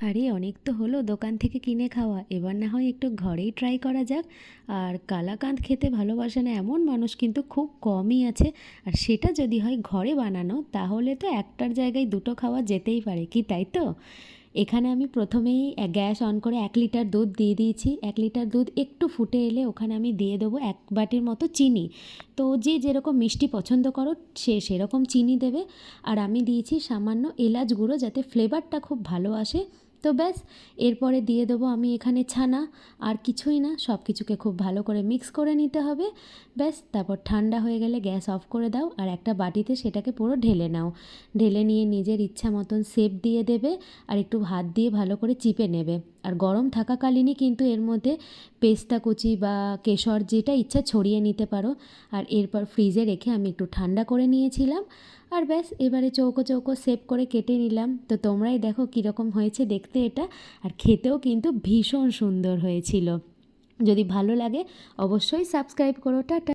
আরে অনেক তো হলো দোকান থেকে কিনে খাওয়া, এবার না হয় একটু ঘরেই ট্রাই করা যাক। আর কালাকাঁদ খেতে ভালোবাসে না এমন মানুষ কিন্তু খুব কমই আছে। আর সেটা যদি হয় ঘরে বানানো, তাহলে তো একটার জায়গায় দুটো খাওয়া যেতেই পারে, কি তাই তো? এখানে আমি প্রথমেই গ্যাস অন করে 1 লিটার দুধ দিয়ে দিয়েছি। 1 লিটার দুধ একটু ফুটে এলে ওখানে আমি দিয়ে দেবো 1 বাটির মতো চিনি। তো যে যেরকম মিষ্টি পছন্দ করো সে সেরকম চিনি দেবে। আর আমি দিয়েছি সামান্য এলাচ গুঁড়ো, যাতে ফ্লেভারটা খুব ভালো আসে। তো ব্যাস, এরপরে দিয়ে দেবো আমি এখানে ছানা। আর কিছুই না, সব কিছুকে খুব ভালো করে মিক্স করে নিতে হবে। ব্যাস, তারপর ঠান্ডা হয়ে গেলে গ্যাস অফ করে দাও আর একটা বাটিতে সেটাকে পুরো ঢেলে নাও। ঢেলে নিয়ে নিজের ইচ্ছা মতন শেপ দিয়ে দেবে। আর একটু হাত দিয়ে ভালো করে চিপে নেবে। আর গরম থাকাকালীনই কিন্তু এর মধ্যে পেস্তা কুচি বা কেশর যেটা ইচ্ছা ছড়িয়ে নিতে পারো। আর এরপর ফ্রিজে রেখে আমি একটু ঠান্ডা করে নিয়েছিলাম। আর ব্যাস, এবারে চৌকো চৌকো শেপ করে কেটে নিলাম। তো তোমরাই দেখো কীরকম হয়েছে দেখতে এটা। আর খেতেও কিন্তু ভীষণ সুন্দর হয়েছিল। যদি ভালো লাগে অবশ্যই সাবস্ক্রাইব করো। টাটা।